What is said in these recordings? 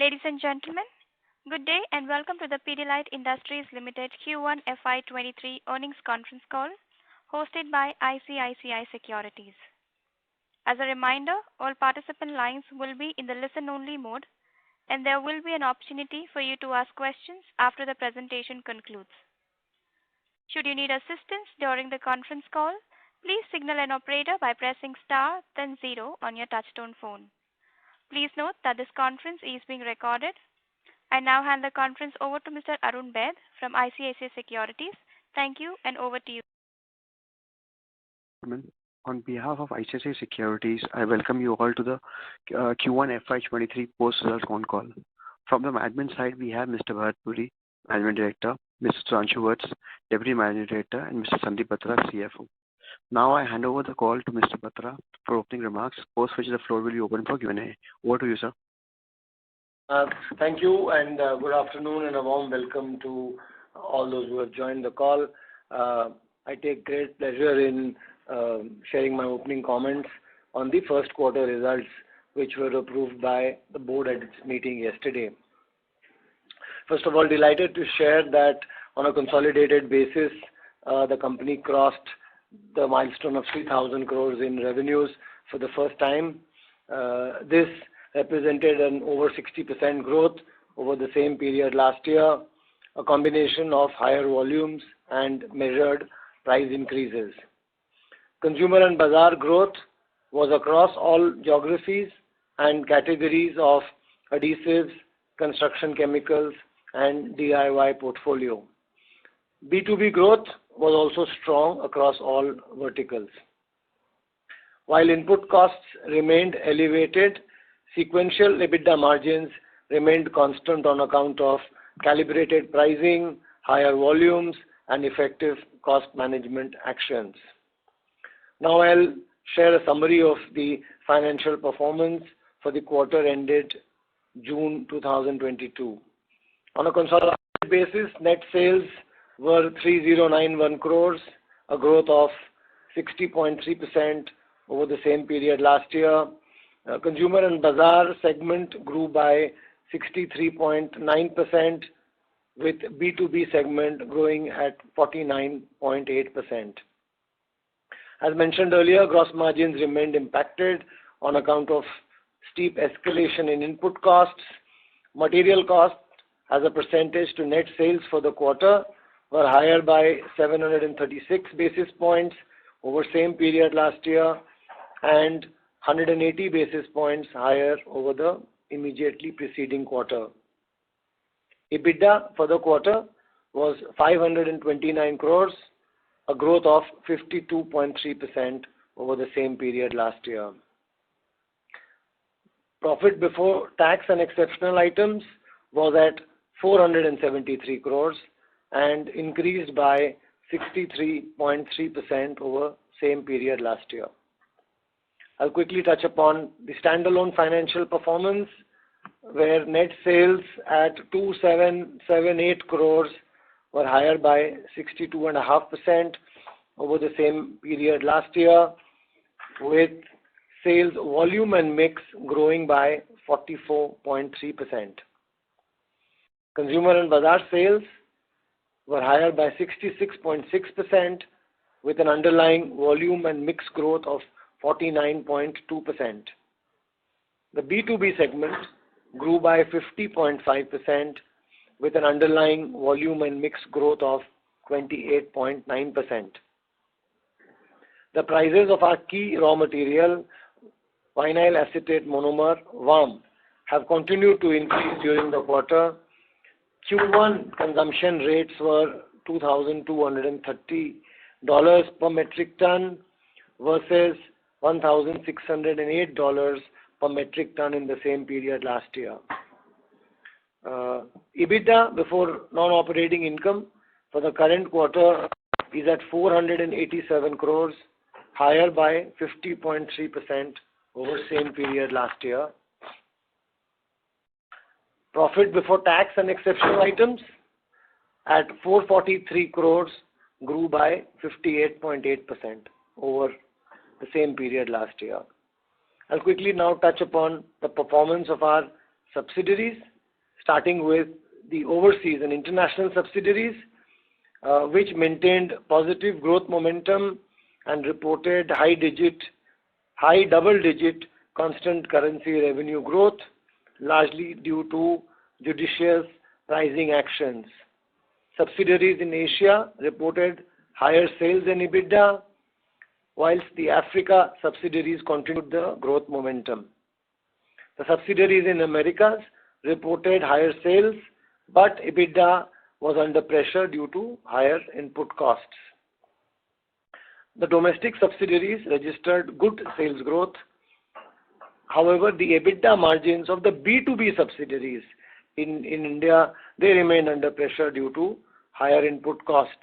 Ladies and gentlemen, good day and welcome to the Pidilite Industries Limited Q1 FY23 earnings conference call hosted by ICICI Securities. As a reminder, all participant lines will be in the listen-only mode, and there will be an opportunity for you to ask questions after the presentation concludes. Should you need assistance during the conference call, please signal an operator by pressing star then 0 on your touchtone phone. Please note that this conference is being recorded. I now hand the conference over to Mr. Arun Baid from ICICI Securities. Thank you, and over to you. On behalf of ICICI Securities, I welcome you all to the Q1 FY23 post-results phone call. From the admin side, we have Mr. Bharat Puri, Managing Director, Mr. Sudhanshu Vats, Deputy Managing Director, and Mr. Sandeep Batra, CFO. Now I hand over the call to Mr. Batra for opening remarks, post which the floor will be open for Q&A. Over to you, sir. Thank you, and good afternoon, and a warm welcome to all those who have joined the call. I take great pleasure in sharing my opening comments on the first quarter results, which were approved by the board at its meeting yesterday. First of all, delighted to share that on a consolidated basis, the company crossed the milestone of 3,000 crores in revenues for the first time. This represented an over 60% growth over the same period last year, a combination of higher volumes and measured price increases. Consumer and Bazaar growth was across all geographies and categories of adhesives, construction chemicals, and DIY portfolio. B2B growth was also strong across all verticals. While input costs remained elevated, sequential EBITDA margins remained constant on account of calibrated pricing, higher volumes, and effective cost management actions. Now I'll share a summary of the financial performance for the quarter ended June 2022. On a consolidated basis, net sales were 3091 crores, a growth of 60.3% over the same period last year. Consumer and Bazaar segment grew by 63.9%, with B2B segment growing at 49.8%. As mentioned earlier, gross margins remained impacted on account of steep escalation in input costs. Material costs as a percentage to net sales for the quarter were higher by 736 basis points over same period last year and 180 basis points higher over the immediately preceding quarter. EBITDA for the quarter was 529 crores, a growth of 52.3% over the same period last year. Profit before tax and exceptional items was at 473 crores and increased by 63.3% over same period last year. I'll quickly touch upon the standalone financial performance, where net sales at 2778 crores were higher by 62.5% over the same period last year, with sales volume and mix growing by 44.3%. Consumer and Bazaar sales were higher by 66.6%, with an underlying volume and mix growth of 49.2%. The B2B segment grew by 50.5%, with an underlying volume and mix growth of 28.9%. The prices of our key raw material, vinyl acetate monomer, VAM, have continued to increase during the quarter. Q1 consumption rates were $2,230 per metric ton versus $1,608 per metric ton in the same period last year. EBITDA before non-operating income for the current quarter is at 487 crores, higher by 50.3% over same period last year. Profit before tax and exceptional items at 443 crores grew by 58.8% over the same period last year. I'll quickly now touch upon the performance of our subsidiaries starting with the overseas and international subsidiaries, which maintained positive growth momentum and reported high double-digit constant currency revenue growth, largely due to judicious pricing actions. Subsidiaries in Asia reported higher sales and EBITDA, whilst the Africa subsidiaries continued the growth momentum. The subsidiaries in Americas reported higher sales, but EBITDA was under pressure due to higher input costs. The domestic subsidiaries registered good sales growth. However, the EBITDA margins of the B2B subsidiaries in India, they remained under pressure due to higher input costs.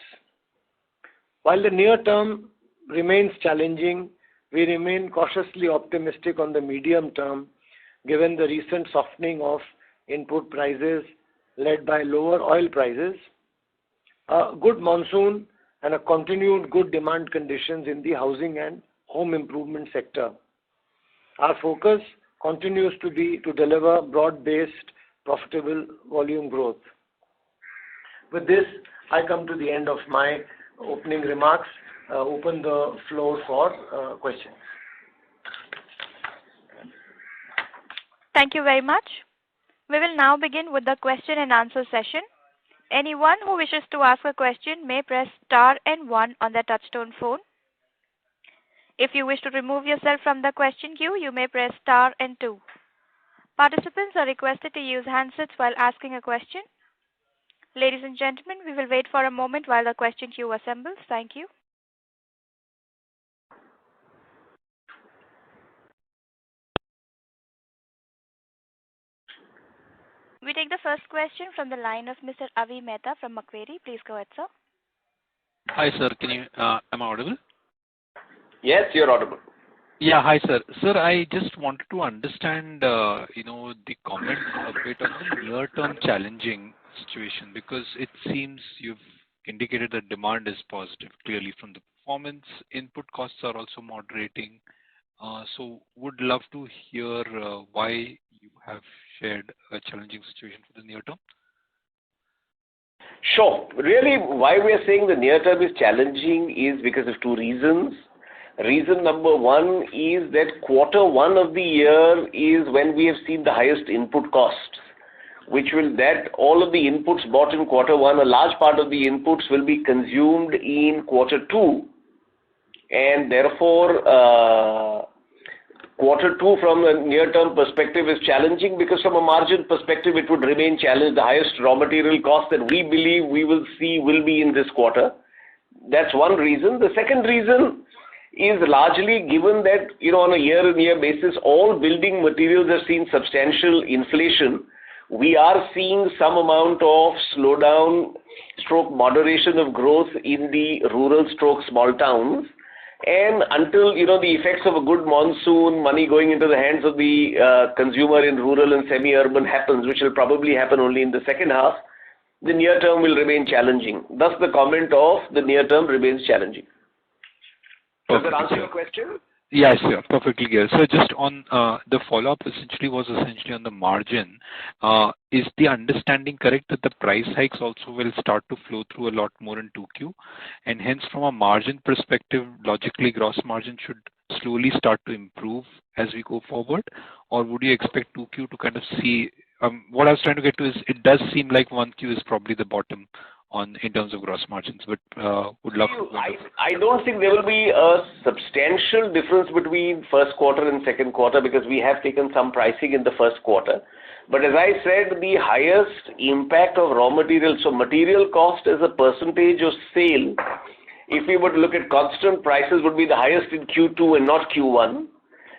While the near term remains challenging, we remain cautiously optimistic on the medium term, given the recent softening of input prices led by lower oil prices, a good monsoon, and a continued good demand conditions in the housing and home improvement sector. Our focus continues to be to deliver broad-based, profitable volume growth. With this, I come to the end of my opening remarks. Open the floor for questions. Thank you very much. We will now begin with the question and answer session. Anyone who wishes to ask a question may press star and 1 on their touchtone phone. If you wish to remove yourself from the question queue, you may press star and 2. Participants are requested to use handsets while asking a question. Ladies and gentlemen, we will wait for a moment while the question queue assembles. Thank you. We take the first question from the line of Mr. Avi Mehta from Macquarie. Please go ahead, sir. Hi, sir. Am I audible? Yes, you're audible. Yeah, hi, sir. Sir, I just wanted to understand, the comment a bit on the near-term challenging situation, because it seems you've indicated that demand is positive clearly from the performance. Input costs are also moderating. So would love to hear why you have shared a challenging situation for the near term. Sure. Really, why we are saying the near term is challenging is because of two reasons. Reason number one is that quarter one of the year is when we have seen the highest input costs, all of the inputs bought in quarter one, a large part of the inputs will be consumed in quarter two, and therefore quarter two from a near-term perspective is challenging, because from a margin perspective it would remain challenged. The highest raw material cost that we believe we will see will be in this quarter. That's one reason. The second reason is largely given that, on a year-on-year basis, all building materials have seen substantial inflation. We are seeing some amount of slowdown / moderation of growth in the rural / small towns. And until, the effects of a good monsoon, money going into the hands of the consumer in rural and semi-urban happens, which will probably happen only in the second half, the near term will remain challenging. Thus the comment of the near term remains challenging. Does that answer your question? Yes, sir. Perfectly clear. So just on the follow-up was essentially on the margin. Is the understanding correct that the price hikes also will start to flow through a lot more in 2Q? And hence from a margin perspective, logically gross margin should slowly start to improve as we go forward? Or would you expect 2Q to kind of see, what I was trying to get to is, it does seem like 1Q is probably the bottom in terms of gross margins, but would love to. I don't think there will be a substantial difference between first quarter and second quarter, because we have taken some pricing in the first quarter. But as I said, the highest impact of raw materials, so material cost as a percentage of sale, if we were to look at constant prices, would be the highest in Q2 and not Q1.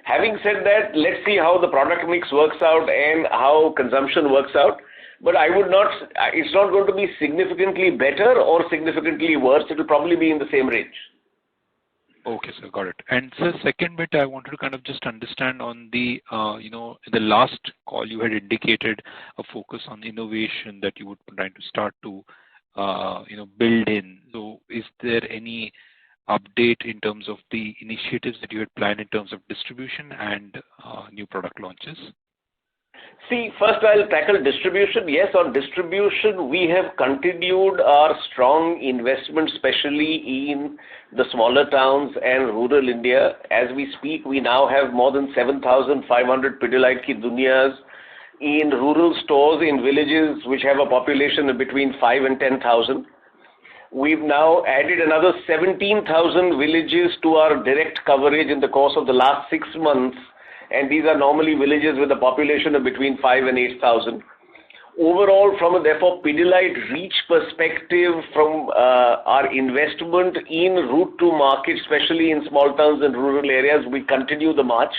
Having said that, let's see how the product mix works out and how consumption works out. But it's not going to be significantly better or significantly worse. It will probably be in the same range. Okay, sir, got it. And so second bit, I wanted to kind of just understand on the, in the last call you had indicated a focus on innovation that you would try to start to, build in. So is there any update in terms of the initiatives that you had planned in terms of distribution and new product launches? See, first I'll tackle distribution. Yes, on distribution, we have continued our strong investment, especially in the smaller towns and rural India. As we speak, we now have more than 7,500 Pidilite Ki Duniyas in rural stores in villages which have a population of between 5 and 10,000. We've now added another 17,000 villages to our direct coverage in the course of the last 6 months, and these are normally villages with a population of between 5 and 8,000. Overall, from a therefore Pidilite reach perspective, from our investment in route to market, especially in small towns and rural areas, we continue the march.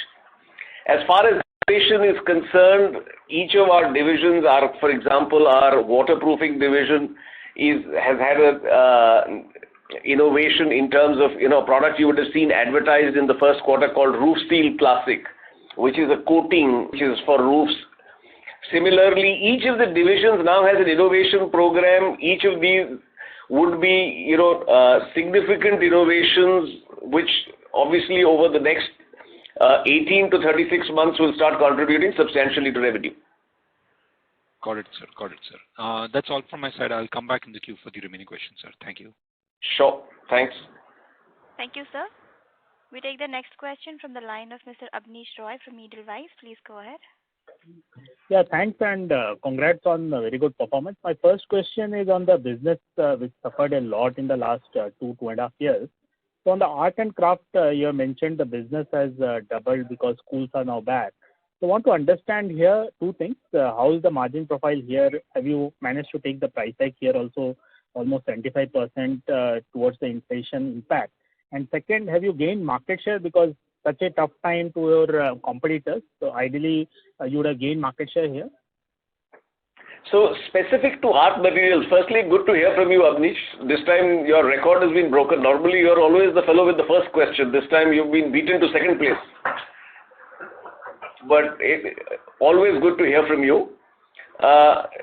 As far as innovation is concerned, each of our divisions are, for example, our waterproofing division has had a innovation in terms of product you would have seen advertised in the first quarter called Roof Seal Classic, which is a coating which is for roofs. Similarly, each of the divisions now has an innovation program. Each of these would be significant innovations which obviously over the next 18 to 36 months will start contributing substantially to revenue. Got it, sir. Got it, sir. That's all from my side. I'll come back in the queue for the remaining questions, sir. Thank you. Sure. Thanks. Thank you, sir. We take the next question from the line of Mr. Abneesh Roy from Edelweiss. Please go ahead. Yeah, thanks and congrats on a very good performance. My first question is on the business which suffered a lot in the last 2.5 years. So on the art and craft, you have mentioned the business has doubled because schools are now back. So I want to understand here two things. How is the margin profile here? Have you managed to take the price hike here also almost 75% towards the inflation impact? And second, have you gained market share because such a tough time to your competitors? So ideally, you would have gained market share here. So specific to art materials, firstly, good to hear from you, Abneesh. This time your record has been broken. Normally you're always the fellow with the first question. This time you've been beaten to second place. But always good to hear from you.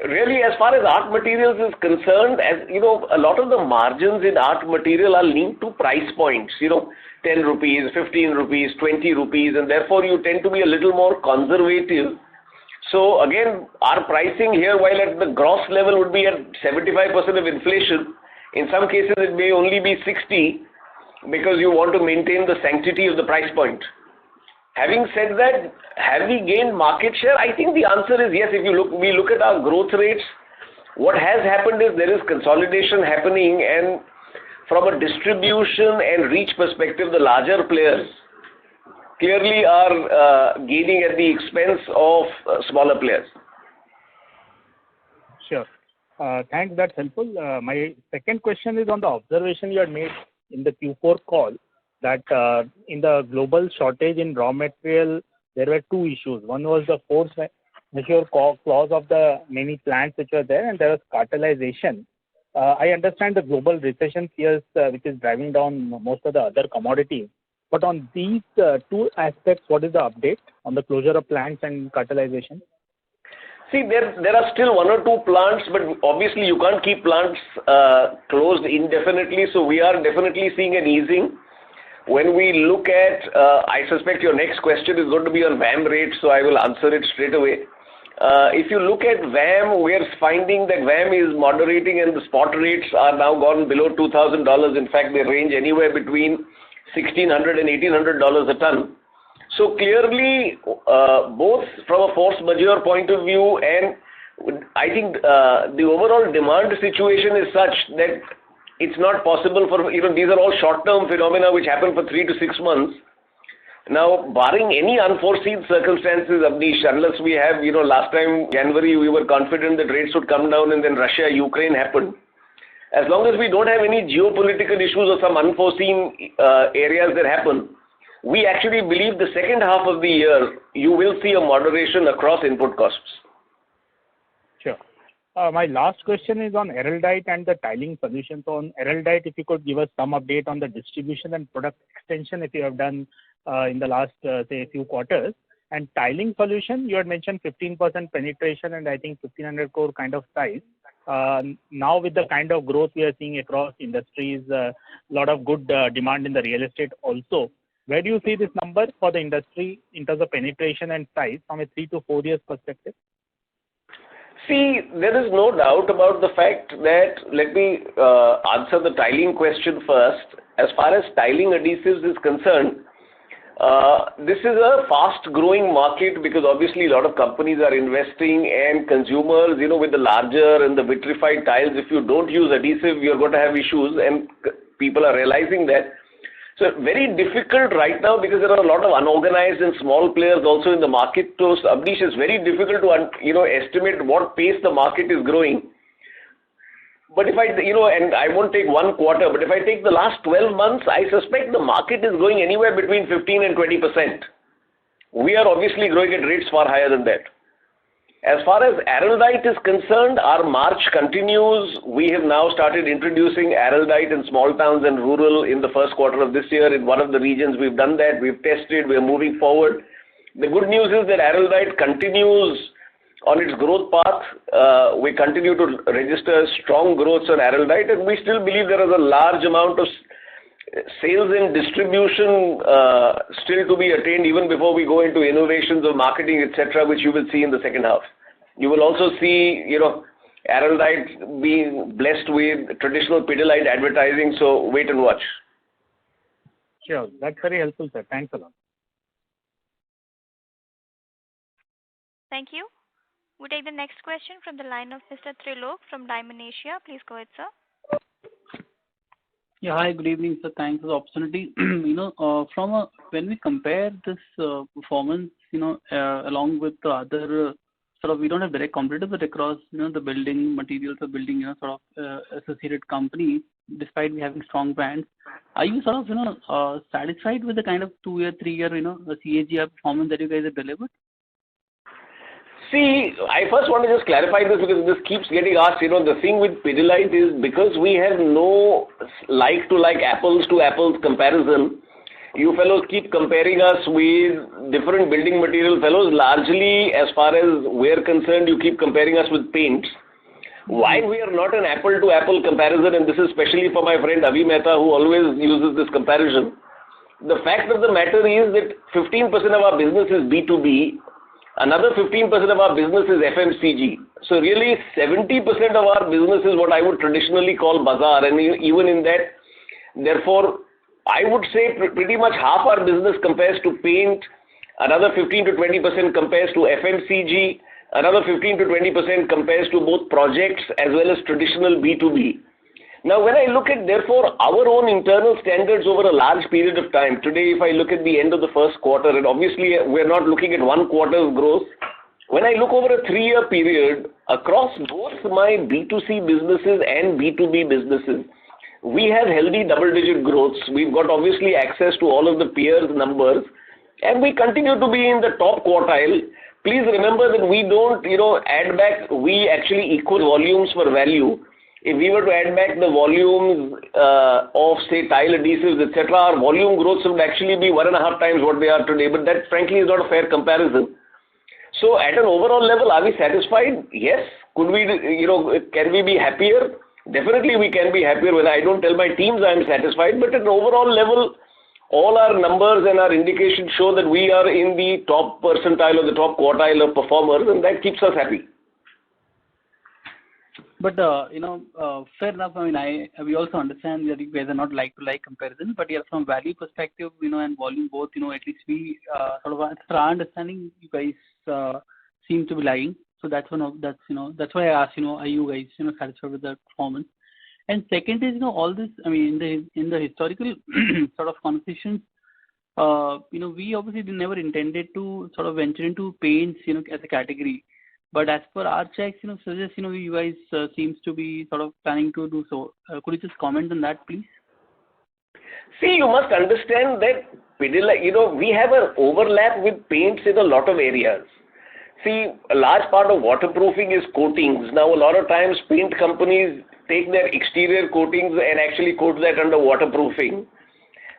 Really, as far as art materials is concerned, as you know, a lot of the margins in art material are linked to price points, 10 rupees, 15 rupees, 20 rupees, and therefore you tend to be a little more conservative. So again, our pricing here, while at the gross level would be at 75% of inflation, in some cases it may only be 60 because you want to maintain the sanctity of the price point. Having said that, have we gained market share? I think the answer is yes. If we look at our growth rates, what has happened is there is consolidation happening, and from a distribution and reach perspective, the larger players clearly are gaining at the expense of smaller players. Sure. Thanks, that's helpful. My second question is on the observation you had made in the Q4 call that in the global shortage in raw material, there were two issues. One was the force majeure clause of the many plants which were there, and there was cartelization. I understand the global recession fears which is driving down most of the other commodities. But on these two aspects, what is the update on the closure of plants and cartelization? See, there are still one or two plants, but obviously you can't keep plants closed indefinitely. So we are definitely seeing an easing. When we look at, I suspect your next question is going to be on VAM rates, so I will answer it straight away. If you look at VAM, we are finding that VAM is moderating and the spot rates are now gone below $2,000. In fact, they range anywhere between $1,600 and $1,800 a ton. So clearly, both from a force majeure point of view and I think the overall demand situation is such that it's not possible for, these are all short-term phenomena which happen for 3 to 6 months. Now, barring any unforeseen circumstances, Abneesh, unless we have, last time, January, we were confident that rates would come down and then Russia-Ukraine happened. As long as we don't have any geopolitical issues or some unforeseen areas that happen, we actually believe the second half of the year, you will see a moderation across input costs. Sure. My last question is on Araldite and the tiling solution. So on Araldite, if you could give us some update on the distribution and product extension if you have done in the last, say, few quarters. And tiling solution, you had mentioned 15% penetration and I think 1,500 crore kind of size. Now with the kind of growth we are seeing across industries, a lot of good demand in the real estate also. Where do you see this number for the industry in terms of penetration and size from a 3 to 4 years perspective? See, there is no doubt about the fact that, let me answer the tiling question first. As far as tiling adhesives is concerned, this is a fast-growing market because obviously a lot of companies are investing, and consumers, with the larger and the vitrified tiles, if you don't use adhesive, you're going to have issues, and people are realizing that. So very difficult right now because there are a lot of unorganized and small players also in the market. So Abdish, it's very difficult to estimate what pace the market is growing. But if and I won't take 1 quarter, but if I take the last 12 months, I suspect the market is growing anywhere between 15 and 20%. We are obviously growing at rates far higher than that. As far as Araldite is concerned, our march continues. We have now started introducing Araldite in small towns and rural in the first quarter of this year. In one of the regions, we've done that. We've tested. We're moving forward. The good news is that Araldite continues on its growth path. We continue to register strong growth on Araldite, and we still believe there is a large amount of sales and distribution still to be attained even before we go into innovations of marketing, etc., which you will see in the second half. You will also see, Araldite being blessed with traditional Pidilite advertising, so wait and watch. Sure, that's very helpful, sir. Thanks a lot. Thank you. We take the next question from the line of Mr. Trilok from Diamond Asia. Please go ahead, sir. Yeah, hi, good evening, sir. Thanks for the opportunity. When we compare this performance, along with the other we don't have direct competitors, but across, the building materials or building, associated companies, despite we having strong brands, are you satisfied with the kind of 2-year, 3-year, CAGR performance that you guys have delivered? See, I first want to just clarify this because this keeps getting asked. The thing with Pidilite is because we have no like-to-like apples-to-apples comparison, you fellows keep comparing us with different building material fellows. Largely, as far as we're concerned, you keep comparing us with paints. Why we are not an apple-to-apple comparison, and this is especially for my friend Avi Mehta, who always uses this comparison. The fact of the matter is that 15% of our business is B2B. Another 15% of our business is FMCG. So really 70% of our business is what I would traditionally call bazaar, and even in that, therefore, I would say pretty much half our business compares to paint, another 15 to 20% compares to FMCG, another 15 to 20% compares to both projects as well as traditional B2B. Now, when I look at, therefore, our own internal standards over a large period of time, today if I look at the end of the first quarter, and obviously we're not looking at 1 quarter's growth, when I look over a 3-year period, across both my B2C businesses and B2B businesses, we have healthy double-digit growths. We've got obviously access to all of the peers' numbers, and we continue to be in the top quartile. Please remember that we don't, add back, we actually equal volumes for value. If we were to add back the volumes of, say, tile adhesives, etc., our volume growth would actually be 1.5 times what they are today, but that frankly is not a fair comparison. So at an overall level, are we satisfied? Yes. Could we, can we be happier? Definitely we can be happier. When I don't tell my teams I am satisfied, but at an overall level, all our numbers and our indications show that we are in the top percentile or the top quartile of performers, and that keeps us happy. But, fair enough. I mean, we also understand that you guys are not like-to-like comparison, but yeah, from value perspective, and volume both, at least we, as our understanding, you guys seem to be lying. So that's that's why I asked, are you guys, satisfied with the performance? And second is, all this, I mean, in the historical conversations, we obviously never intended to venture into paints, as a category. But as per our checks, suggest, you guys seems to be planning to do so. Could you just comment on that, please? See, you must understand that Pidilite, we have an overlap with paints in a lot of areas. See, a large part of waterproofing is coatings. Now, a lot of times paint companies take their exterior coatings and actually coat that under waterproofing.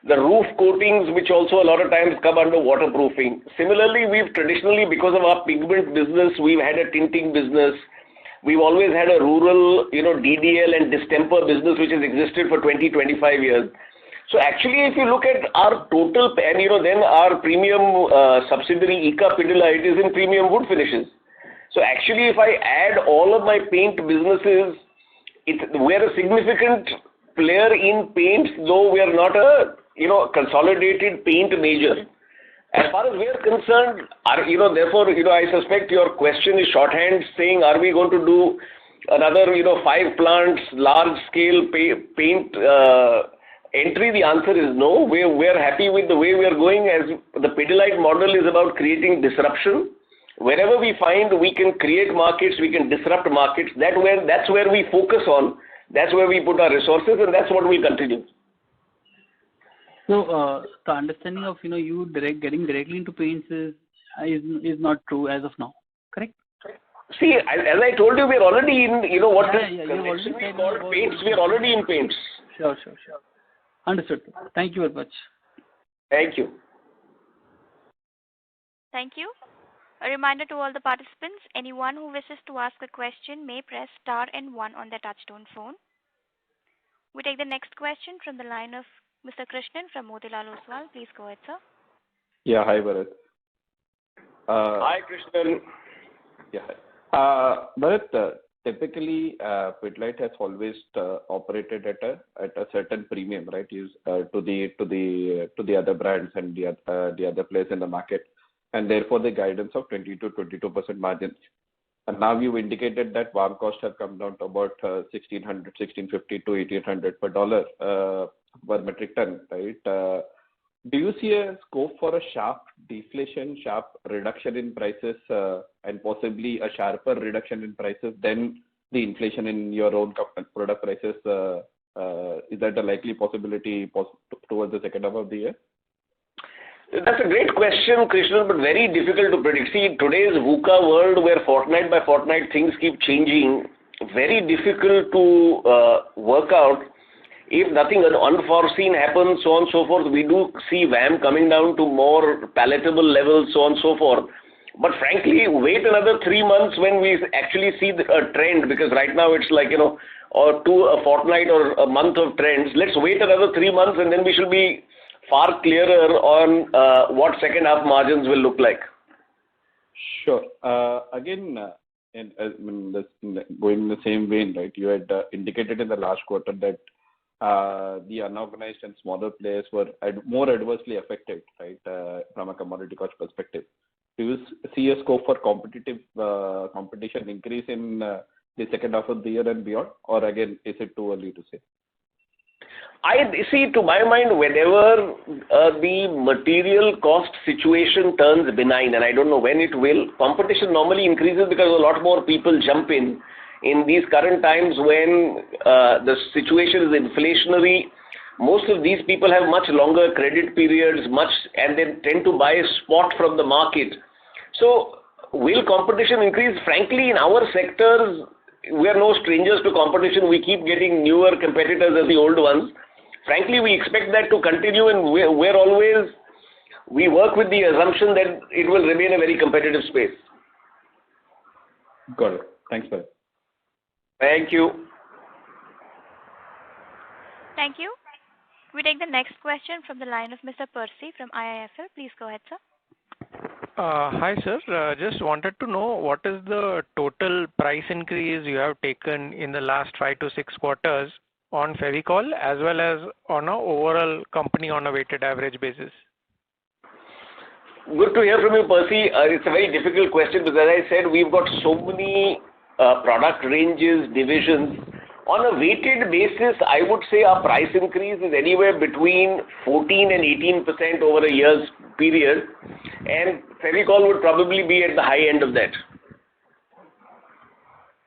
The roof coatings, which also a lot of times come under waterproofing. Similarly, we've traditionally, because of our pigment business, we've had a tinting business. We've always had a rural, DDL and distemper business, which has existed for 20, 25 years. So actually, if you look at our total, and then our premium subsidiary ICA Pidilite is in premium wood finishes. So actually, if I add all of my paint businesses, we're a significant player in paints, though we are not a consolidated paint major. As far as we are concerned, therefore, I suspect your question is shorthand saying, are we going to do another, 5 plants, large scale paint entry? The answer is no. We're happy with the way we are going, as the Pidilite model is about creating disruption. Wherever we find we can create markets, we can disrupt markets, that's where we focus on, that's where we put our resources, and that's what we'll continue. So the understanding of you getting directly into paints is not true as of now, correct? See, as I told you, we're already in we called paints. We're already in paints. Sure. Understood. Thank you very much. Thank you. Thank you. A reminder to all the participants: anyone who wishes to ask a question may press star and 1 on their touchtone phone. We take the next question from the line of Mr. Krishnan from Motilal Oswal. Please go ahead, sir. Yeah, hi, Bharat. Hi, Krishnan. Yeah, hi. Bharat, typically, Pidilite has always operated at a certain premium, right? To the other brands and the other players in the market, and therefore the guidance of 20 to 22% margins. And now you've indicated that VAM costs have come down to about 1600, 1650 to 1800 per dollar per metric ton, right? Do you see a scope for a sharp deflation, sharp reduction in prices, and possibly a sharper reduction in prices than the inflation in your own product prices? Is that a likely possibility towards the second half of the year? That's a great question, Krishnan, but very difficult to predict. See, today's VUCA world, where fortnight by fortnight things keep changing, very difficult to work out. If nothing unforeseen happens, so on and so forth, we do see VAM coming down to more palatable levels, so on and so forth. But frankly, wait another 3 months when we actually see a trend, because right now it's like, or a fortnight or a month of trends. Let's wait another 3 months and then we should be far clearer on what second half margins will look like. Sure. Again, going in the same vein, right? You had indicated in the last quarter that the unorganized and smaller players were more adversely affected, right, from a commodity cost perspective. Do you see a scope for competition increase in the second half of the year and beyond, or again, is it too early to say? I see, to my mind, whenever the material cost situation turns benign, and I don't know when it will, competition normally increases because a lot more people jump in these current times when the situation is inflationary. Most of these people have much longer credit periods, and they tend to buy spot from the market. So will competition increase? Frankly, in our sectors, we are no strangers to competition. We keep getting newer competitors as the old ones. Frankly, we expect that to continue, and we work with the assumption that it will remain a very competitive space. Got it. Thanks, Bharat. Thank you. Thank you. We take the next question from the line of Mr. Percy from IIFL. Please go ahead, sir. Hi, sir. Just wanted to know what is the total price increase you have taken in the last 5 to 6 quarters on Fevicol, as well as on an overall company on a weighted average basis? Good to hear from you, Percy. It's a very difficult question because, as I said, we've got so many product ranges, divisions. On a weighted basis, I would say our price increase is anywhere between 14 and 18% over a year's period, and Fevicol would probably be at the high end of that.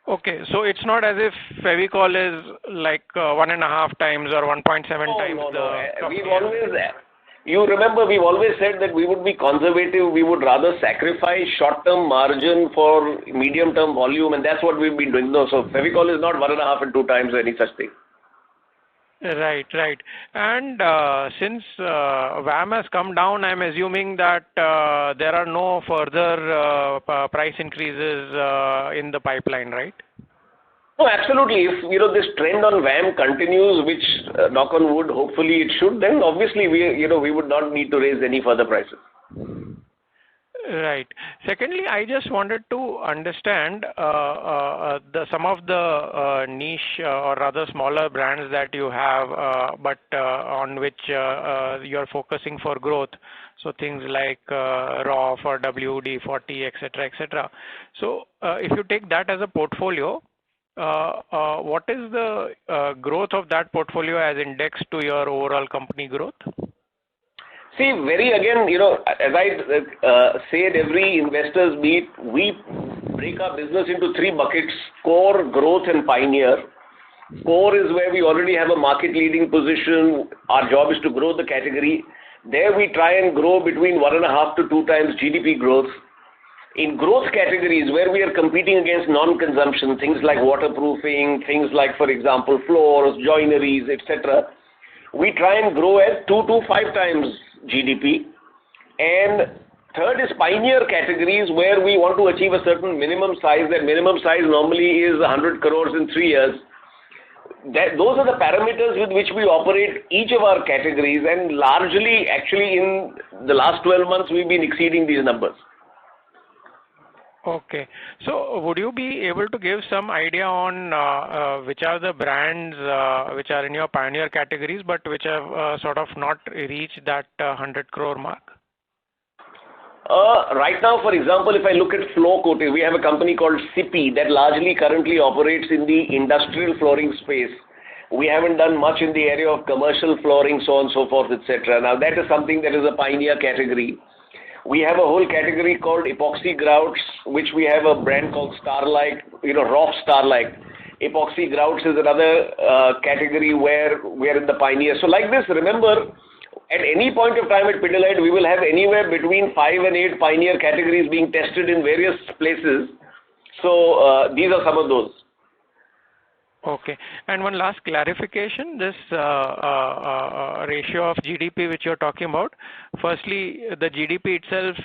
Okay, so it's not as if Fevicol is like 1.5 times or 1.7 times You remember, we've always said that we would be conservative. We would rather sacrifice short-term margin for medium-term volume, and that's what we've been doing. No, so Fevicol is not 1.5 and 2 times or any such thing. Right. And since VAM has come down, I'm assuming that there are no further price increases in the pipeline, right? No, absolutely. If this trend on VAM continues, which knock on wood, hopefully it should, then obviously we would not need to raise any further prices. Right. Secondly, I just wanted to understand some of the niche or rather smaller brands that you have, but on which you're focusing for growth. So things like ROF or WD-40, etc., etc. So if you take that as a portfolio, what is the growth of that portfolio as indexed to your overall company growth? See, as I say at every investors meet, we break our business into three buckets: core, growth, and pioneer. Core is where we already have a market leading position. Our job is to grow the category. There we try and grow between 1.5 to 2 times GDP growth. In growth categories where we are competing against non-consumption, things like waterproofing, things like, for example, floors, joineries, etc., we try and grow at 2 to 5 times GDP. And third is pioneer categories where we want to achieve a certain minimum size. That minimum size normally is 100 crores in 3 years. Those are the parameters with which we operate each of our categories, and largely actually in the last 12 months we've been exceeding these numbers. Okay. So would you be able to give some idea on which are the brands which are in your pioneer categories but which have sort of not reached that 100 crore mark? Right now, for example, if I look at floor coating, we have a company called CIPI that largely currently operates in the industrial flooring space. We haven't done much in the area of commercial flooring, so on and so forth, etc. Now that is something that is a pioneer category. We have a whole category called epoxy grouts, which we have a brand called Starlight, ROF Starlight. Epoxy grouts is another category where we are in the pioneer. So like this, remember, at any point of time at Pidilite, we will have anywhere between 5 and 8 pioneer categories being tested in various places. So these are some of those. Okay. And one last clarification, this ratio of GDP which you're talking about. Firstly, the GDP itself,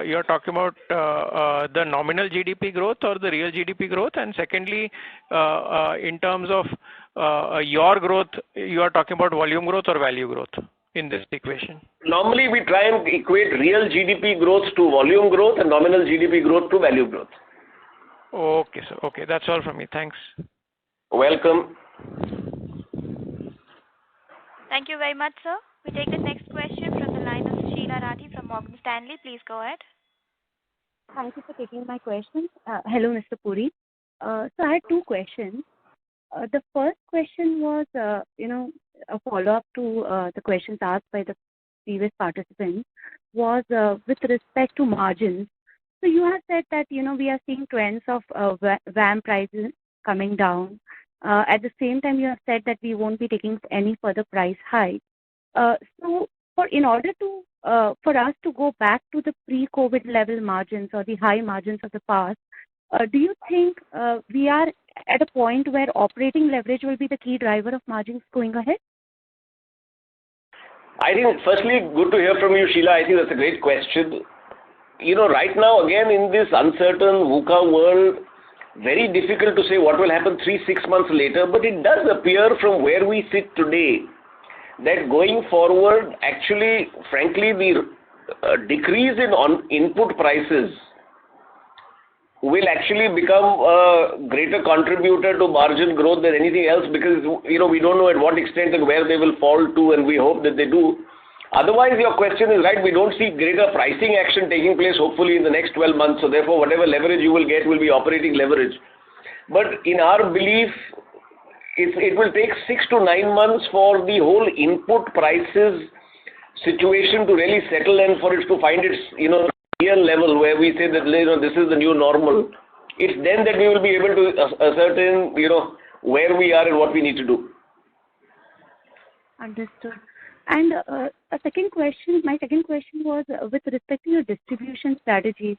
you're talking about the nominal GDP growth or the real GDP growth? And secondly, in terms of your growth, you are talking about volume growth or value growth in this equation? Normally, we try and equate real GDP growth to volume growth and nominal GDP growth to value growth. Okay, sir. Okay, that's all from me. Thanks. Welcome. Thank you very much, sir. We take the next question from the line of Sheila Rathi from Morgan Stanley. Please go ahead. Thank you for taking my question. Hello, Mr. Puri. So I had 2 questions. The first question was, a follow-up to the questions asked by the previous participants, was with respect to margins. So you have said that, we are seeing trends of VAM prices coming down. At the same time, you have said that we won't be taking any further price hike. So in order to for us to go back to the pre-COVID level margins or the high margins of the past, do you think we are at a point where operating leverage will be the key driver of margins going ahead? I think, firstly, good to hear from you, Sheila. I think that's a great question. Right now, again, in this uncertain VUCA world, very difficult to say what will happen 3-6 months later, but it does appear from where we sit today that going forward, actually, frankly, the decrease in input prices will actually become a greater contributor to margin growth than anything else, because we don't know at what extent and where they will fall to, and we hope that they do. Otherwise, your question is right. We don't see greater pricing action taking place, hopefully, in the next 12 months. So therefore, whatever leverage you will get will be operating leverage. But in our belief, it will take 6 to 9 months for the whole input prices situation to really settle and for it to find its, real level where we say that, this is the new normal. It's then that we will be able to ascertain, where we are and what we need to do. Understood. And my second question was with respect to your distribution strategy.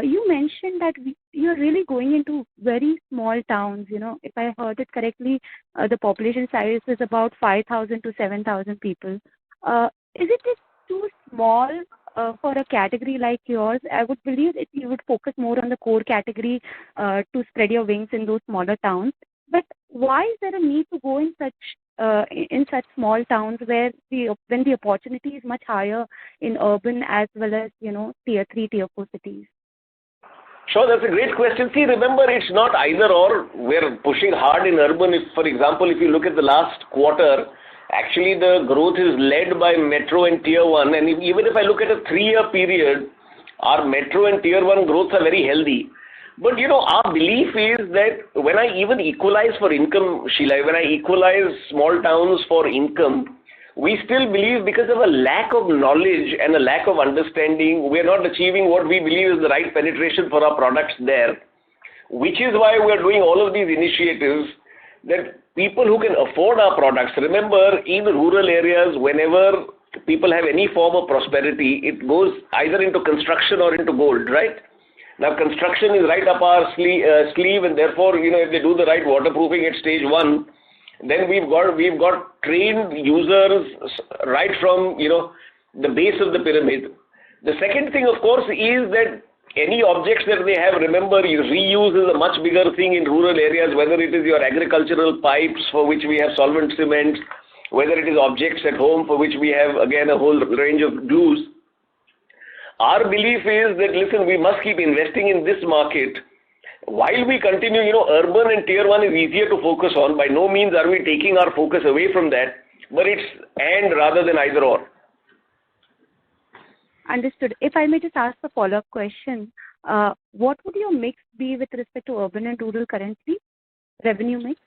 You mentioned that you're really going into very small towns. If I heard it correctly, the population size is about 5,000 to 7,000 people. Is it just too small for a category like yours, I would believe that you would focus more on the core category to spread your wings in those smaller towns. But why is there a need to go in such small towns where when the opportunity is much higher in urban as well as tier 3, tier 4 cities? Sure, that's a great question. See, remember, it's not either or. We're pushing hard in urban. If, for example, if you look at the last quarter, actually the growth is led by metro and tier 1. And even if I look at a 3-year period, our metro and tier 1 growths are very healthy. But, our belief is that when I even equalize for income, Sheila, when I equalize small towns for income, we still believe because of a lack of knowledge and a lack of understanding, we are not achieving what we believe is the right penetration for our products there, which is why we are doing all of these initiatives that people who can afford our products. Remember, in rural areas, whenever people have any form of prosperity, it goes either into construction or into gold, right? Now, construction is right up our sleeve, and therefore, if they do the right waterproofing at stage 1, then we've got trained users right from the base of the pyramid. The second thing, of course, is that any objects that they have, remember, reuse is a much bigger thing in rural areas, whether it is your agricultural pipes for which we have solvent cement, whether it is objects at home for which we have, again, a whole range of glues. Our belief is that, listen, we must keep investing in this market. While we continue, urban and tier 1 is easier to focus on. By no means are we taking our focus away from that, but it's and rather than either or. Understood. If I may just ask a follow-up question, what would your mix be with respect to urban and rural currently, revenue mix?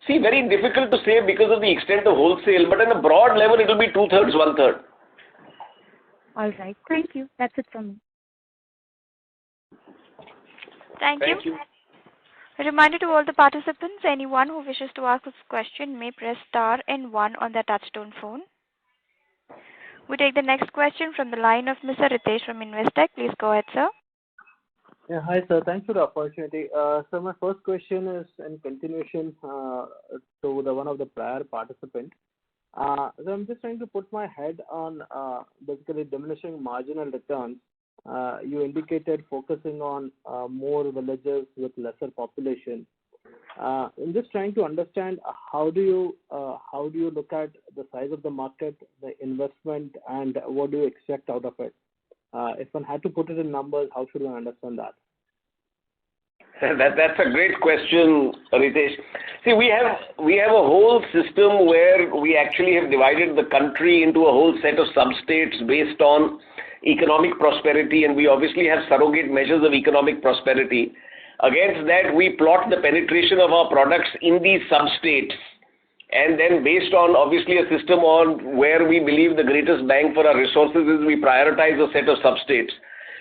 See, very difficult to say because of the extent of wholesale, but on a broad level, it will be 2/3, 1/3. All right. Thank you. That's it from me. Thank you. A reminder to all the participants, anyone who wishes to ask a question may press star and 1 on their touchtone phone. We take the next question from the line of Mr. Ritesh from Investec. Please go ahead, sir. Yeah, hi, sir. Thanks for the opportunity. So my first question is in continuation to the one of the prior participant. So I'm just trying to put my head on basically diminishing marginal returns. You indicated focusing on more villages with lesser population. I'm just trying to understand how do you look at the size of the market, the investment, and what do you expect out of it? If one had to put it in numbers, how should one understand that? That's a great question, Ritesh. See, we have a whole system where we actually have divided the country into a whole set of sub-states based on economic prosperity, and we obviously have surrogate measures of economic prosperity. Against that, we plot the penetration of our products in these sub-states, and then based on obviously a system on where we believe the greatest bang for our resources is, we prioritize a set of sub-states.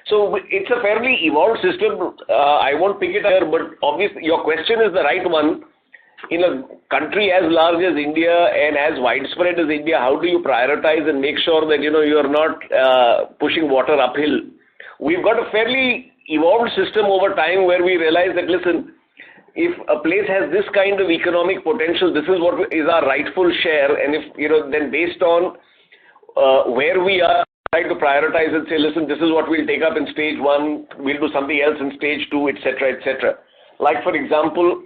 So it's a fairly evolved system. I won't pick it here, but obviously your question is the right one. In a country as large as India and as widespread as India, how do you prioritize and make sure that you are not pushing water uphill? We've got a fairly evolved system over time where we realize that, listen, if a place has this kind of economic potential, this is what is our rightful share, and if then based on where we are, try to prioritize and say, listen, this is what we'll take up in stage 1, we'll do something else in stage 2, etc., etc. Like, for example,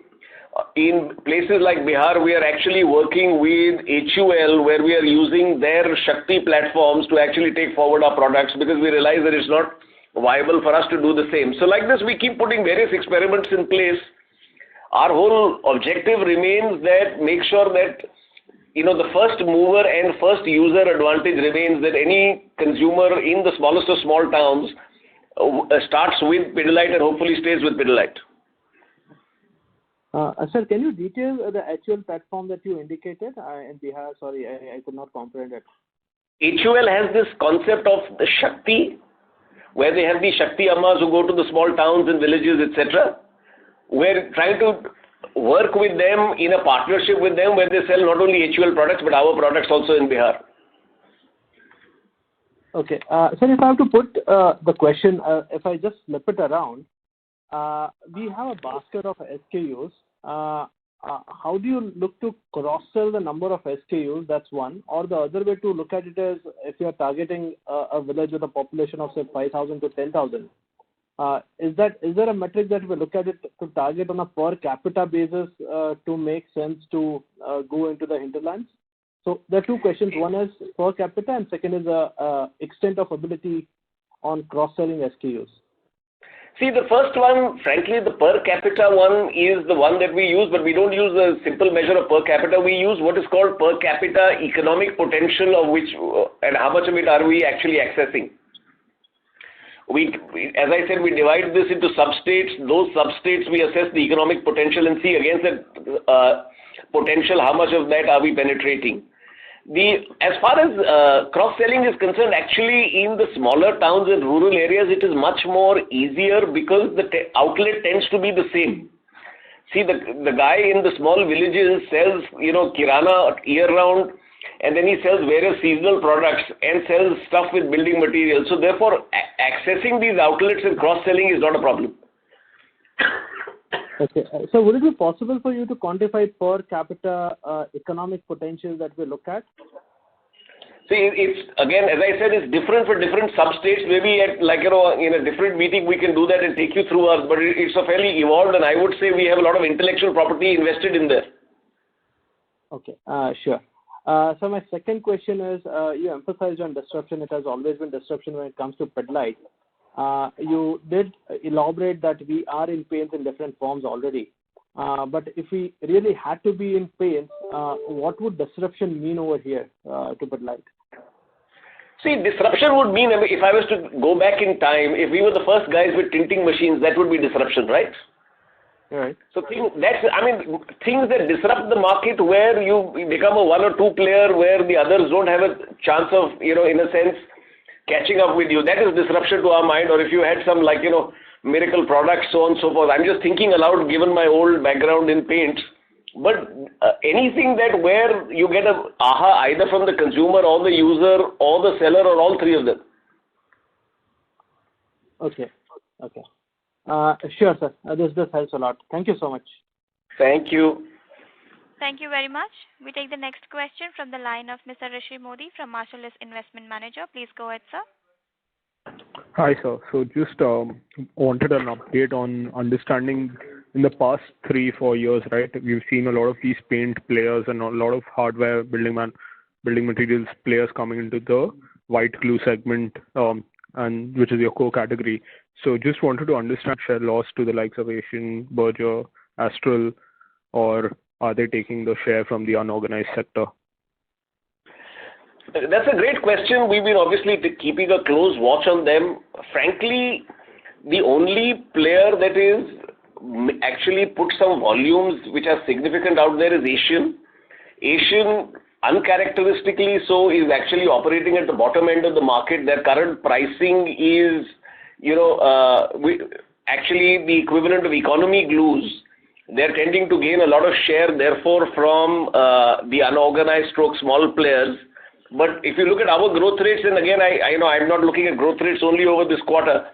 in places like Bihar, we are actually working with HUL, where we are using their Shakti platforms to actually take forward our products, because we realize that it's not viable for us to do the same. So like this, we keep putting various experiments in place. Our whole objective remains that make sure that the first mover and first user advantage remains, that any consumer in the smallest of small towns starts with Pidilite and hopefully stays with Pidilite. Sir, can you detail the HUL platform that you indicated in Bihar? Sorry, I could not comprehend it. HUL has this concept of the Shakti, where they have the Shakti Ammas who go to the small towns and villages, etc. We're trying to work with them in a partnership with them where they sell not only HUL products but our products also in Bihar. Okay. Sir, if I have to put the question, if I just flip it around, we have a basket of SKUs. how do you look to cross-sell the number of SKUs? That's one. Or the other way to look at it is if you're targeting a village with a population of, say, 5,000 to 10,000, is there a metric that we look at it to target on a per capita basis to make sense to go into the hinterlands? So there are two questions. One is per capita, and second is extent of ability on cross-selling SKUs. See, the first one, frankly, the per capita one is the one that we use, but we don't use a simple measure of per capita. We use what is called per capita economic potential, of which and how much of it are we actually accessing. As I said, we divide this into substates. Those substates we assess the economic potential and see against that potential how much of that are we penetrating. As far as cross-selling is concerned, actually in the smaller towns and rural areas, it is much more easier because the outlet tends to be the same. See, the guy in the small villages sells, kirana year-round, and then he sells various seasonal products and sells stuff with building materials. So therefore, accessing these outlets and cross-selling is not a problem. Okay. So would it be possible for you to quantify per capita economic potential that we look at? See, it's again, as I said, it's different for different substates. Maybe at in a different meeting we can do that and take you through ours. But it's a fairly evolved, and I would say we have a lot of intellectual property invested in there. Okay. Sure. So my second question is, you emphasized on disruption. It has always been disruption when it comes to Pidilite. You did elaborate that we are in paints in different forms already. But if we really had to be in paints, what would disruption mean over here to Pidilite? See, disruption would mean, if I was to go back in time, if we were the first guys with tinting machines, that would be disruption, right? Right. So things that disrupt the market where you become a one or two player where the others don't have a chance of, in a sense, catching up with you. That is disruption to our mind. Or if you had some miracle products, so on and so forth. I'm just thinking aloud given my old background in paints. But anything that where you get a aha either from the consumer or the user or the seller or all three of them. Okay. Sure, sir. This helps a lot. Thank you so much. Thank you. Thank you very much. We take the next question from the line of Mr. Rishi Modi from Marshall Investment Manager. Please go ahead, sir. Hi, sir. So just wanted an update on understanding in the past 3-4 years, right? We've seen a lot of these paint players and a lot of hardware building materials players coming into the white glue segment, and which is your core category. So just wanted to understand share loss to the likes of Asian, Berger, Astral, or are they taking the share from the unorganized sector? That's a great question. We've been obviously keeping a close watch on them. Frankly, the only player that is actually put some volumes which are significant out there is Asian. Asian, uncharacteristically so, is actually operating at the bottom end of the market. Their current pricing is, actually the equivalent of economy glues. They're tending to gain a lot of share, therefore, from the unorganized small players. But if you look at our growth rates, and again, I'm not looking at growth rates only over this quarter.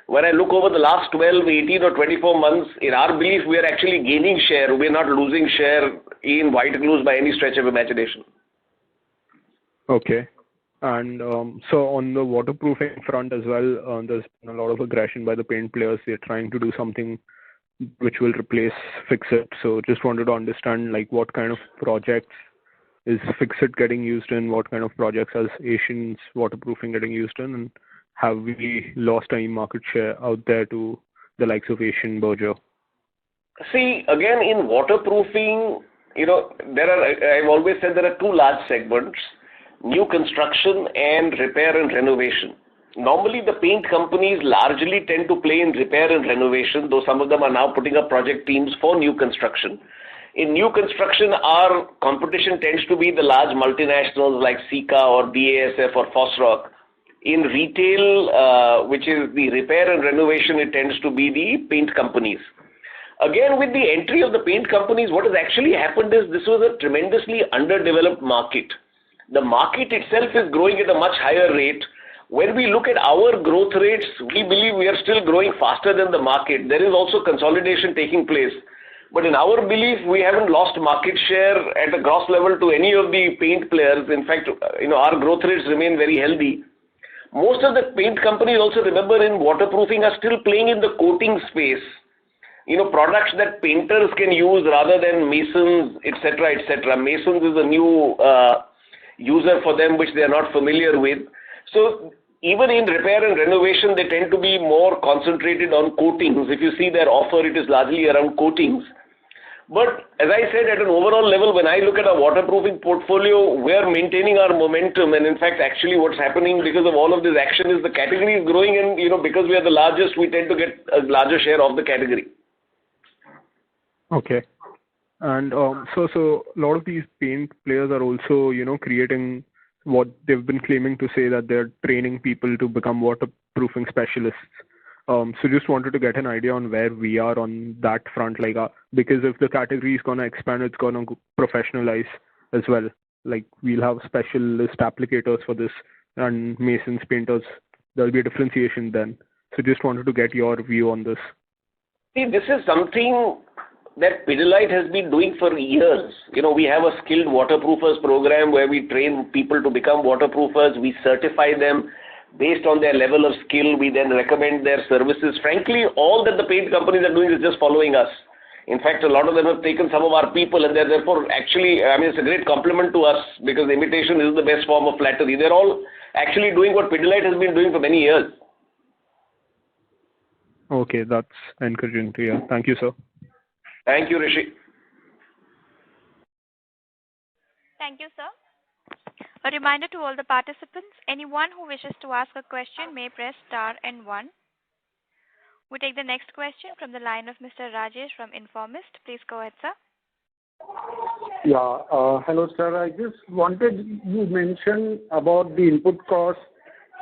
When I look over the last 12, 18 or 24 months, in our belief, we are actually gaining share. We're not losing share in white glues by any stretch of imagination. Okay. And so on the waterproofing front as well, there's been a lot of aggression by the paint players. They're trying to do something which will replace Fix-It. So just wanted to understand what kind of projects is Fix-It getting used in, what kind of projects is Asian's waterproofing getting used in, and have we lost any market share out there to the likes of Asian, Berger? See, again, in waterproofing, I've always said there are two large segments, new construction and repair and renovation. Normally, the paint companies largely tend to play in repair and renovation, though some of them are now putting up project teams for new construction. In new construction, our competition tends to be the large multinationals like Sika or BASF or Fosroc. In retail, which is the repair and renovation, it tends to be the paint companies. Again, with the entry of the paint companies, what has actually happened is this was a tremendously underdeveloped market. The market itself is growing at a much higher rate. When we look at our growth rates, we believe we are still growing faster than the market. There is also consolidation taking place. But in our belief, we haven't lost market share at a gross level to any of the paint players. In fact, our growth rates remain very healthy. Most of the paint companies also, remember, in waterproofing are still playing in the coating space. Products that painters can use rather than masons, etc., etc. Masons is a new user for them which they are not familiar with. So even in repair and renovation, they tend to be more concentrated on coatings. If you see their offer, it is largely around coatings. But as I said, at an overall level, when I look at our waterproofing portfolio, we are maintaining our momentum. And in fact, actually what's happening because of all of this action is the category is growing, and because we are the largest, we tend to get a larger share of the category. Okay. And so a lot of these paint players are also, creating what they've been claiming to say that they're training people to become waterproofing specialists. So just wanted to get an idea on where we are on that front, because if the category is going to expand, it's going to professionalize as well. Like we'll have specialist applicators for this and masons, painters. There'll be a differentiation then. So just wanted to get your view on this. See, this is something that Pidilite has been doing for years. We have a skilled waterproofers program where we train people to become waterproofers. We certify them based on their level of skill. We then recommend their services. Frankly, all that the paint companies are doing is just following us. In fact, a lot of them have taken some of our people, and they're therefore actually, it's a great compliment to us because imitation is the best form of flattery. They're all actually doing what Pidilite has been doing for many years. Okay, that's encouraging to hear. Thank you, sir. Thank you, Rishi. Thank you, sir. A reminder to all the participants, anyone who wishes to ask a question may press star and 1. We take the next question from the line of Mr. Rajesh from Informist. Please go ahead, sir. Yeah. Hello, sir. I just wanted you mention about the input cost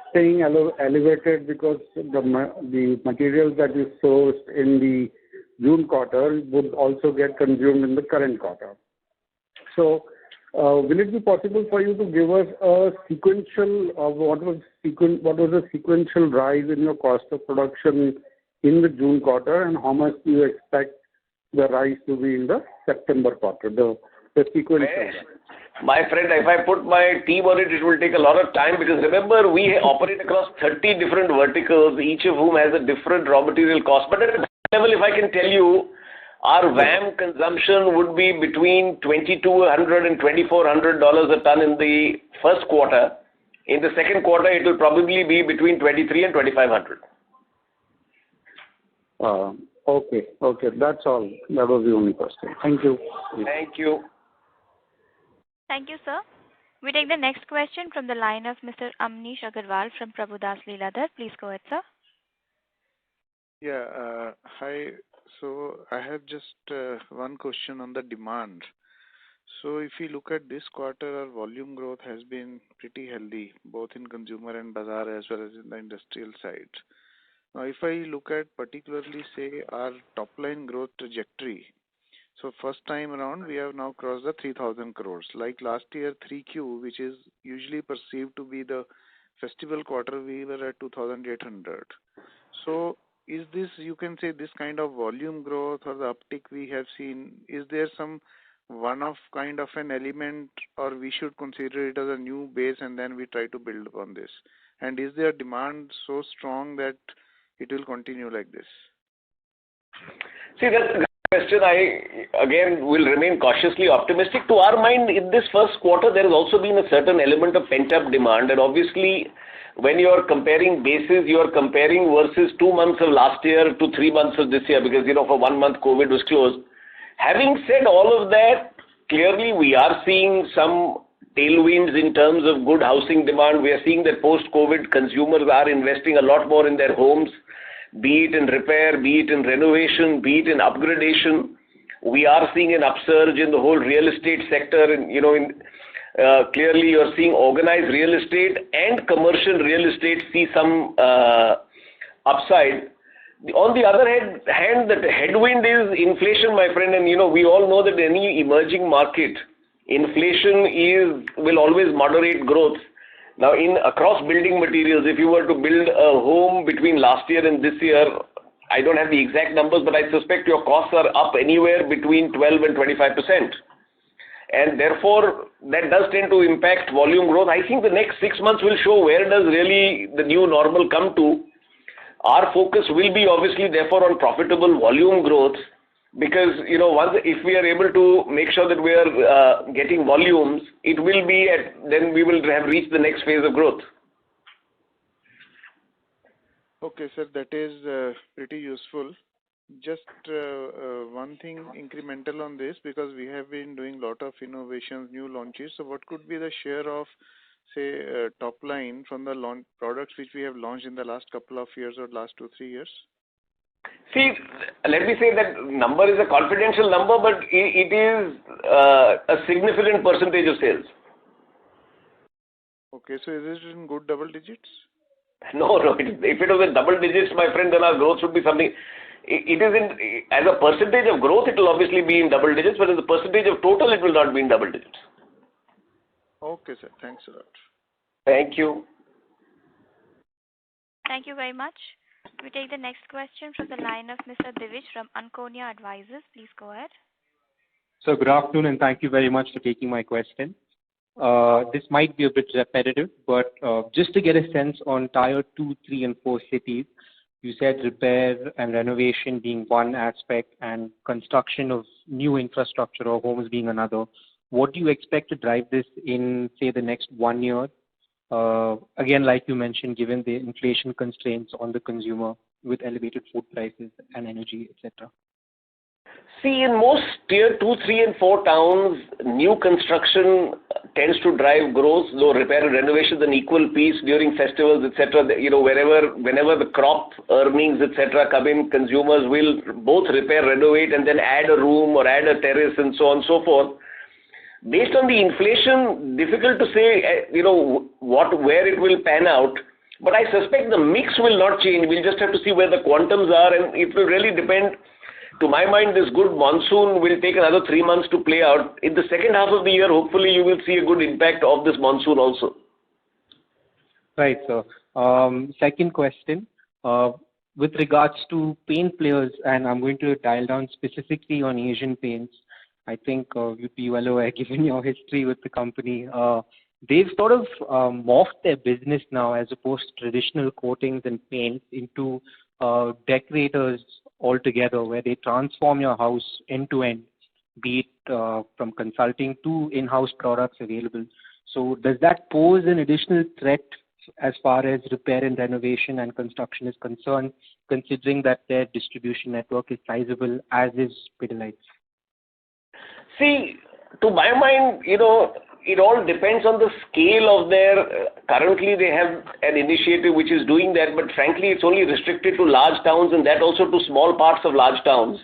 staying elevated because the materials that you sourced in the June quarter would also get consumed in the current quarter. So, will it be possible for you to give us a sequential what was the sequential rise in your cost of production in the June quarter, and how much do you expect the rise to be in the September quarter, the sequential rise? My friend, if I put my team on it, it will take a lot of time because remember, we operate across 30 different verticals, each of whom has a different raw material cost. But at a level, if I can tell you, our VAM consumption would be between $2,200 and $2,400 a ton in the first quarter. In the second quarter, it will probably be between $2,300 and $2,500. Okay. That's all. That was the only question. Thank you. Thank you. Thank you, sir. We take the next question from the line of Mr. Amnish Agarwal from Prabhudas Lilladher. Please go ahead, sir. Yeah. Hi. So I have just one question on the demand. So if you look at this quarter, our volume growth has been pretty healthy, both in consumer and bazaar as well as in the industrial side. Now, if I look at particularly, say, our top line growth trajectory, so first time around, we have now crossed the 3,000 crores. Like last year, 3Q, which is usually perceived to be the festival quarter, we were at 2,800. So is this, you can say, this kind of volume growth or the uptick we have seen, is there some one-off kind of an element, or we should consider it as a new base and then we try to build upon this? And is there demand so strong that it will continue like this? See, that's a good question. I, again, will remain cautiously optimistic. To our mind, in this first quarter, there has also been a certain element of pent-up demand. And obviously, when you are comparing bases, you are comparing versus 2 months of last year to 3 months of this year because, for 1 month, COVID was closed. Having said all of that, clearly we are seeing some tailwinds in terms of good housing demand. We are seeing that post-COVID consumers are investing a lot more in their homes, be it in repair, be it in renovation, be it in upgradation. We are seeing an upsurge in the whole real estate sector. And, clearly you're seeing organized real estate and commercial real estate see some upside. On the other hand, the headwind is inflation, my friend. And, we all know that any emerging market, inflation will always moderate growth. Now, across building materials, if you were to build a home between last year and this year, I don't have the exact numbers, but I suspect your costs are up anywhere between 12 and 25%. And therefore, that does tend to impact volume growth. I think the next 6 months will show where does really the new normal come to. Our focus will be obviously therefore on profitable volume growth, because once if we are able to make sure that we are getting volumes, it will be then we will have reached the next phase of growth. Okay, sir, that is pretty useful. Just one thing incremental on this, because we have been doing a lot of innovations, new launches. So what could be the share of, say, top line from the products which we have launched in the last couple of years or last 2-3 years? See, let me say that number is a confidential number, but it is a significant percentage of sales. Okay, so is it in good double digits? No. If it was in double digits, my friend, then our growth should be something. It is as a percentage of growth, it will obviously be in double digits, but as a percentage of total, it will not be in double digits. Okay, sir. Thanks a lot. Thank you. Thank you very much. We take the next question from the line of Mr. Divij from Anconia Advisors. Please go ahead. So good afternoon, and thank you very much for taking my question. This might be a bit repetitive, but just to get a sense on tier 2, 3, and 4 cities, you said repair and renovation being one aspect and construction of new infrastructure or homes being another. What do you expect to drive this in, say, the next 1 year? Again, like you mentioned, given the inflation constraints on the consumer with elevated food prices and energy, etc. See, in most tier 2, 3, and 4 towns, new construction tends to drive growth, though repair and renovation is an equal piece during festivals, etc. Whenever the crop earnings, etc., come in, consumers will both repair, renovate, and then add a room or add a terrace and so on and so forth. Based on the inflation, difficult to say, where it will pan out. But I suspect the mix will not change. We'll just have to see where the quantums are, and it will really depend. To my mind, this good monsoon will take another 3 months to play out. In the second half of the year, hopefully you will see a good impact of this monsoon also. Right, sir. Second question, with regards to paint players, and I'm going to dial down specifically on Asian Paints. I think you'd be well aware, given your history with the company. They've sort of morphed their business now, as opposed to traditional coatings and paints, into decorators altogether, where they transform your house end to end, be it from consulting to in-house products available. So does that pose an additional threat as far as repair and renovation and construction is concerned, considering that their distribution network is sizable, as is Pidilite? See, to my mind, it all depends on the scale of their. Currently, they have an initiative which is doing that, but frankly, it's only restricted to large towns, and that also to small parts of large towns.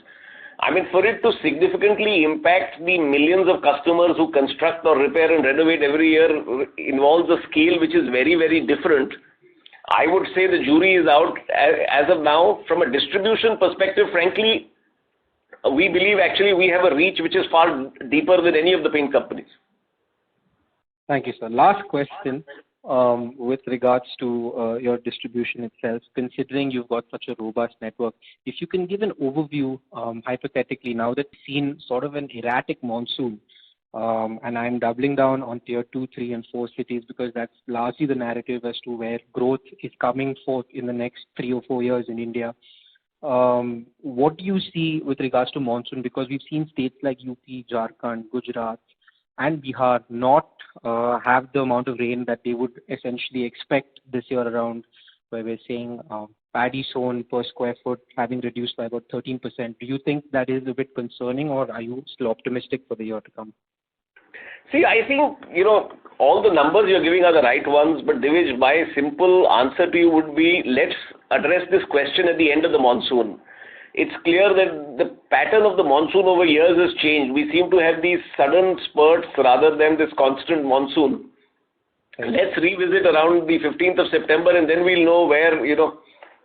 I mean, for it to significantly impact the millions of customers who construct or repair and renovate every year involves a scale which is very, very different. I would say the jury is out as of now. From a distribution perspective, frankly, we believe actually we have a reach which is far deeper than any of the paint companies. Thank you, sir. Last question with regards to your distribution itself, considering you've got such a robust network. If you can give an overview, hypothetically, now that we've seen sort of an erratic monsoon, and I'm doubling down on tier 2, 3, and 4 cities because that's largely the narrative as to where growth is coming forth in the next 3 or 4 years in India. What do you see with regards to monsoon? Because we've seen states like UP, Jharkhand, Gujarat, and Bihar not have the amount of rain that they would essentially expect this year around, where we're saying paddy sown per square foot having reduced by about 13%. Do you think that is a bit concerning, or are you still optimistic for the year to come? See, I think, all the numbers you're giving are the right ones, but Divij, my simple answer to you would be, let's address this question at the end of the monsoon. It's clear that the pattern of the monsoon over years has changed. We seem to have these sudden spurts rather than this constant monsoon. Let's revisit around the 15th of September, and then we'll know where,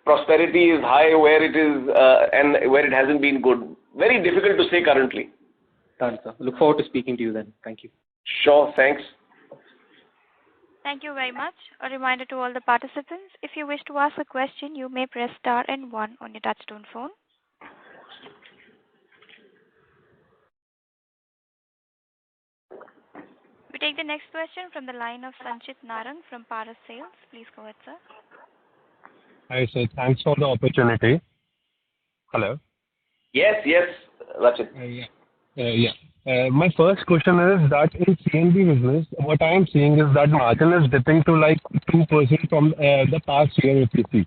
prosperity is high, where it is, and where it hasn't been good. Very difficult to say currently. Done, sir. Look forward to speaking to you then. Thank you. Sure, thanks. Thank you very much. A reminder to all the participants, if you wish to ask a question, you may press star and one on your touchtone phone. We take the next question from the line of Sanchit Narang from Paras Sales. Please go ahead, sir. Hi, sir. Thanks for the opportunity. Hello. Yes, Rachit. My first question is that in CNB business, what I am seeing is that margin is dipping to like 2% from the past year, if you see.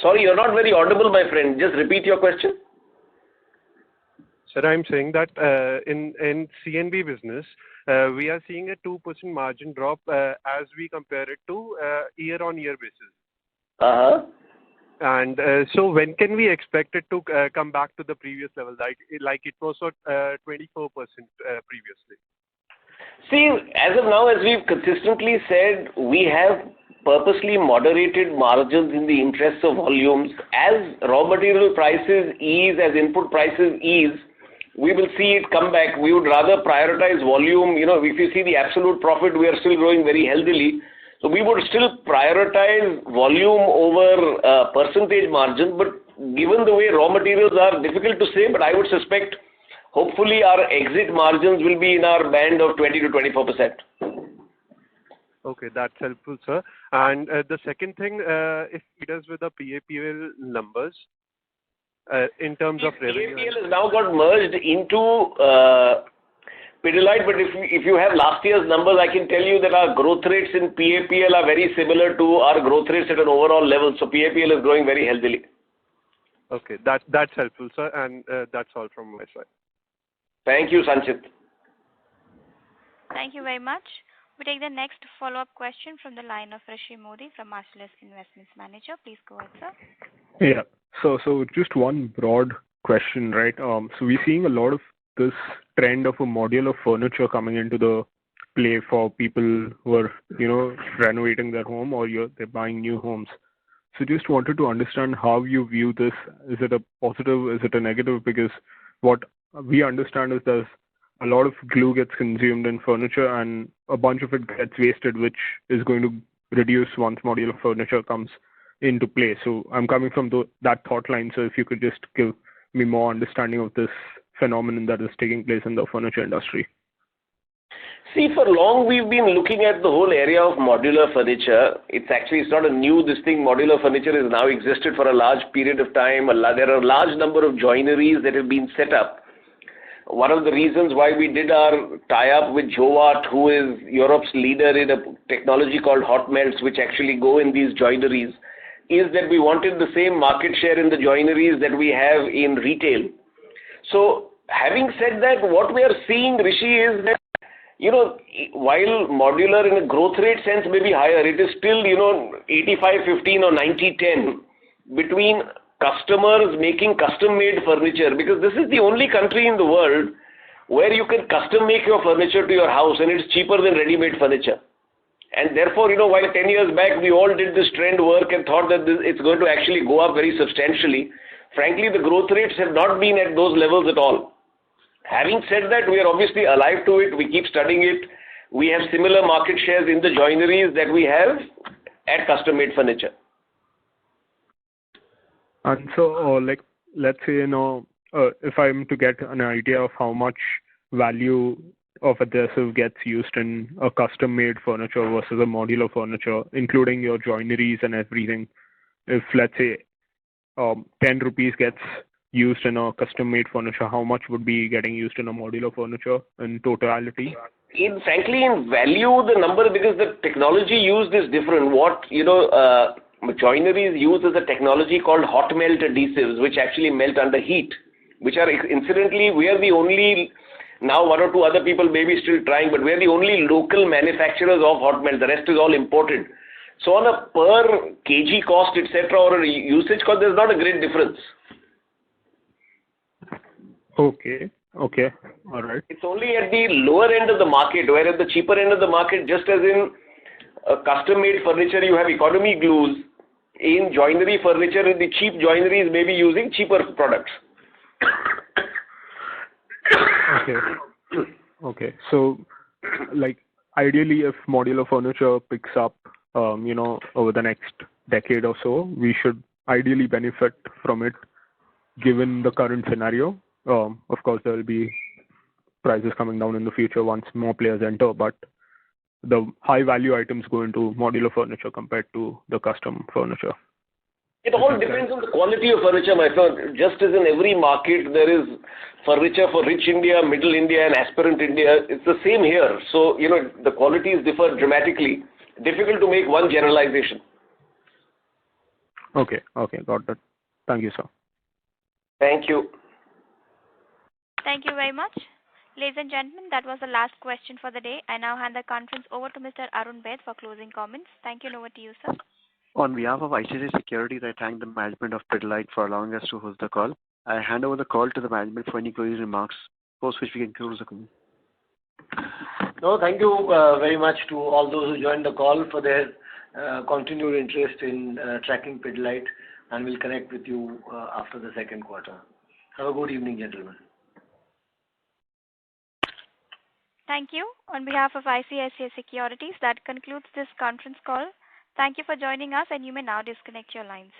Sorry, you're not very audible, my friend. Just repeat your question. Sir, I'm saying that in CNB business, we are seeing a 2% margin drop as we compare it to year-on-year basis. Uh-huh. And so when can we expect it to come back to the previous level, like it was at 24% previously? See, as of now, as we've consistently said, we have purposely moderated margins in the interest of volumes. As raw material prices ease, as input prices ease, we will see it come back. We would rather prioritize volume. If you see the absolute profit, we are still growing very healthily. So we would still prioritize volume over percentage margin, but given the way raw materials are, difficult to say, but I would suspect hopefully our exit margins will be in our band of 20 to 24%. Okay, that's helpful, sir. And the second thing, if it is with the PAPL numbers, in terms of revenue. PAPL has now got merged into Pidilite, but if you have last year's numbers, I can tell you that our growth rates in PAPL are very similar to our growth rates at an overall level. So PAPL is growing very healthily. Okay, that's helpful, sir, and that's all from my side. Thank you, Sanchit. Thank you very much. We take the next follow-up question from the line of Rishi Modi from Marcellus Investments Manager. Please go ahead, sir. Yeah. So just one broad question, right? So we're seeing a lot of this trend of a modular furniture coming into the play for people who are, renovating their home or they're buying new homes. So just wanted to understand how you view this. Is it a positive? Is it a negative? Because what we understand is there's a lot of glue gets consumed in furniture and a bunch of it gets wasted, which is going to reduce once modular furniture comes into play. So I'm coming from that thought line. So if you could just give me more understanding of this phenomenon that is taking place in the furniture industry. See, for long we've been looking at the whole area of modular furniture. It's not a new thing. Modular furniture has now existed for a large period of time. There are a large number of joineries that have been set up. One of the reasons why we did our tie-up with Jowat, who is Europe's leader in a technology called hot melts, which actually go in these joineries, is that we wanted the same market share in the joineries that we have in retail. So, having said that, what we are seeing, Rishi, is that, while modular in a growth rate sense may be higher, it is still, 85-15 or 90-10 between customers making custom-made furniture, because this is the only country in the world where you can custom-make your furniture to your house and it's cheaper than ready-made furniture. And therefore, while 10 years back we all did this trend work and thought that it's going to actually go up very substantially, frankly, the growth rates have not been at those levels at all. Having said that, we are obviously alive to it. We keep studying it. We have similar market shares in the joineries that we have at custom-made furniture. And so, let's say, if I'm to get an idea of how much value of adhesive gets used in a custom-made furniture versus a modular furniture, including your joineries and everything, if, let's say, 10 rupees gets used in a custom-made furniture, how much would be getting used in a modular furniture in totality? Frankly, in value, the number, because the technology used is different. What, joineries use is a technology called hot melt adhesives, which actually melt under heat, which are, incidentally, we are the only, now one or two other people may be still trying, but we are the only local manufacturers of hot melt. The rest is all imported. So on a per kg cost, etc., or a usage cost, there's not a great difference. Okay. All right. It's only at the lower end of the market, where at the cheaper end of the market, just as in custom-made furniture, you have economy glues. In joinery furniture, the cheap joineries may be using cheaper products. Okay. So, ideally, if modular furniture picks up, over the next decade or so, we should ideally benefit from it, given the current scenario. Of course, there will be prices coming down in the future once more players enter, but the high value items go into modular furniture compared to the custom furniture. It all depends on the quality of furniture, my friend. Just as in every market, there is furniture for rich India, middle India, and aspirant India. It's the same here. So, the qualities differ dramatically. Difficult to make one generalization. Okay, got that. Thank you, sir. Thank you. Thank you very much. Ladies and gentlemen, that was the last question for the day. I now hand the conference over to Mr. Arun Baid for closing comments. Thank you, and over to you, sir. On behalf of ICICI Securities, I thank the management of Pidilite for allowing us to host the call. I hand over the call to the management for any closing remarks, post which we can close the call. No, thank you very much to all those who joined the call for their continued interest in tracking Pidilite, and we'll connect with you after the second quarter. Have a good evening, gentlemen. Thank you. On behalf of ICICI Securities, that concludes this conference call. Thank you for joining us, and you may now disconnect your lines.